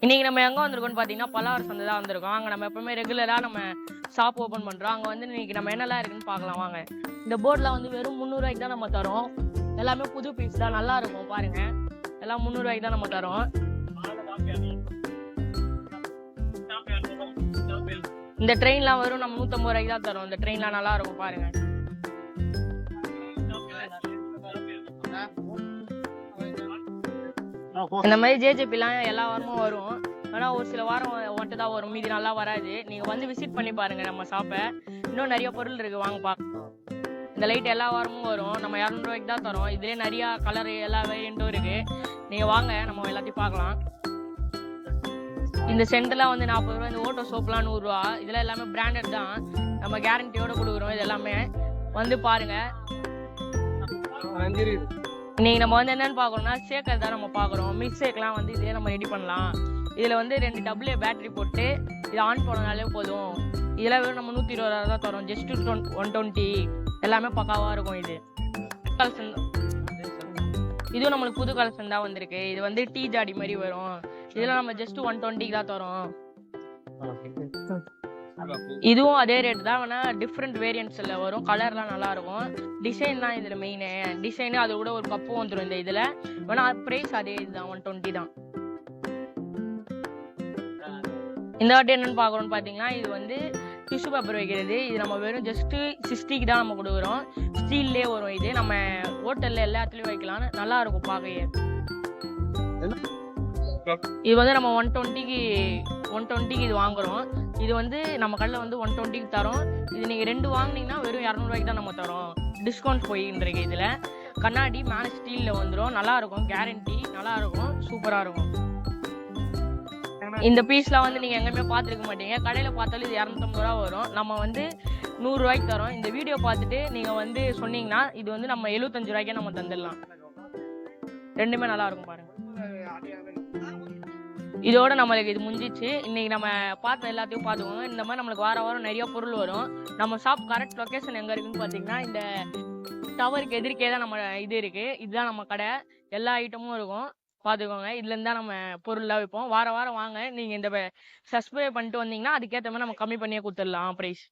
இன்னைக்கு நம்ம எங்க வந்திருக்கோம்னு பாத்தீங்கன்னா பல்லாவரம் சந்தை தான் வந்திருக்கோம். அங்க நம்ம எப்பவுமே ரெகுலரா நம்ம ஷாப் ஓபன் பண்றோம். அங்க வந்து இன்னைக்கு நம்ம என்னெல்லாம் இருக்குன்னு பார்க்கலாம் வாங்க. இந்த போர்ட்ல வந்து வெறும் 300 ரூபாய்க்கு தான் நம்ம தரோம். எல்லாமே புது பீஸ் தான், நல்லா இருக்கும் பாருங்க. எல்லாம் 300 ரூபாய்க்கு தான் நம்ம தரோம். இந்த ட்ரெயின்லாம் வரும் நம்ம 150 ரூபாய்க்கு தான் தரோம். இந்த ட்ரெயின்லாம் நல்லா இருக்கும் பாருங்க. இந்த மாதிரி ஜேஜேபிலாம் எல்லா வாரமும் வரும். ஆனா ஒரு சில வாரம் மட்டும் தான் வரும், மீதி நல்லா வராது. நீங்க வந்து விசிட் பண்ணி பாருங்க நம்ம ஷாப்பை. இன்னும் நிறைய பொருள் இருக்கு, வாங்க பார்க்கலாம். இந்த லைட் எல்லா வாரமும் வரும். நம்ம 200 ரூபாய்க்கு தான் தரோம். இதுலேயே நிறைய கலர் எல்லா வேரியண்ட்டும் இருக்கு. நீங்க வாங்க நம்ம எல்லாத்தையும் பார்க்கலாம். இந்த சென்டர்லாம் வந்து 40 ரூபா. இந்த ஓட்டோ சோப்லாம் 100 ரூபா. இதெல்லாம் எல்லாமே பிராண்டட் தான், நம்ம கேரண்டியோட கொடுக்குறோம். இது எல்லாமே வந்து பாருங்க. இன்னைக்கு நம்ம வந்து என்னன்னு பார்க்கணும்னா ஷேக்கர் தான் நம்ம பார்க்குறோம். மில்க் ஷேக்லாம் வந்து இதே நம்ம ரெடி பண்ணலாம். இதில் வந்து 2 AA பேட்டரி போட்டு இதை ஆன் பண்ணனாலே போதும். இதெல்லாம் வெறும் நம்ம 120 ரூபா தான் தரோம். ஜஸ்ட் 120. எல்லாமே பக்காவாக இருக்கும். இது கலெக்ஷன், இதுவும் நம்மளுக்கு புது கலெக்ஷன் தான் வந்திருக்கு. இது வந்து டீ ஜாடி மாதிரி வரும். இதெல்லாம் நம்ம ஜஸ்ட் 120 தான் தரோம். இதுவும் அதே ரேட் தான், வேணா டிஃப்ரெண்ட் வேரியன்ட்ஸ்ல வரும். கலர்லாம் நல்லா இருக்கும். டிசைன் தான் இதுல மெயின். டிசைனு அது கூட ஒரு கப்பு வந்துடும் இந்த இதுல. வேணா பிரைஸ் அதே இதுதான், 120 தான். இந்த வாட்டி என்னன்னு பாக்குறோம்னு பாத்தீங்கன்னா இது வந்து டிஷ்யூ பேப்பர் வைக்கிறது. இது நம்ம வெறும் ஜஸ்ட் 60க்கு தான் நம்ம கொடுக்குறோம். ஸ்டீல்லே வரும். இது நம்ம ஹோட்டல்ல எல்லாத்துலயும் வைக்கலாம், நல்லா இருக்கும் பார்க்கவே. இது வந்து நம்ம 120க்கு இது வாங்குறோம். இது வந்து நம்ம கடையில் வந்து 120க்கு தரோம். இது நீங்கள் 2 வாங்கினீங்கன்னா வெறும் 200 ரூபாய்க்கு தான் நம்ம தரோம். டிஸ்கவுண்ட் போயிருக்கு. இதில் கண்ணாடி மேலே ஸ்டீலில் வந்துடும். நல்லா இருக்கும், கேரண்டி நல்லா இருக்கும், சூப்பராக இருக்கும். இந்த பீஸ்லாம் வந்து நீங்கள் எங்கேயுமே பார்த்துருக்க மாட்டீங்க. கடையில் பார்த்தாலும் இது 250 ரூபா வரும். நம்ம வந்து 100 ரூபாய்க்கு தரோம். இந்த வீடியோ பார்த்துட்டு நீங்கள் வந்து சொன்னீங்கன்னா இது வந்து நம்ம 75 ரூபாய்க்கே நம்ம தந்துடலாம். ரெண்டுமே நல்லா இருக்கும் பாருங்க. இதோட நம்மளுக்கு இது முடிஞ்சிச்சு. இன்னைக்கு நம்ம பார்த்த எல்லாத்தையும் பார்த்துக்கோங்க. இந்த மாதிரி நம்மளுக்கு வாரம் நிறைய பொருள் வரும். நம்ம ஷாப் கரெக்ட் லொக்கேஷன் எங்கே இருக்குன்னு பார்த்தீங்கன்னா இந்த டவருக்கு எதிர்க்கே தான் நம்ம இது இருக்கு. இதுதான் நம்ம கடை. எல்லா ஐட்டமும் இருக்கும், பார்த்துக்கோங்க. இதுலேருந்து தான் நம்ம பொருள்லாம் வைப்போம். வாரம் வாங்க. நீங்கள் இந்த சப்ஸ்கிரைப் பண்ணிட்டு வந்தீங்கன்னா அதுக்கேற்ற மாதிரி நம்ம கம்மி பண்ணியே கொடுத்துடலாம் ப்ரைஸ்.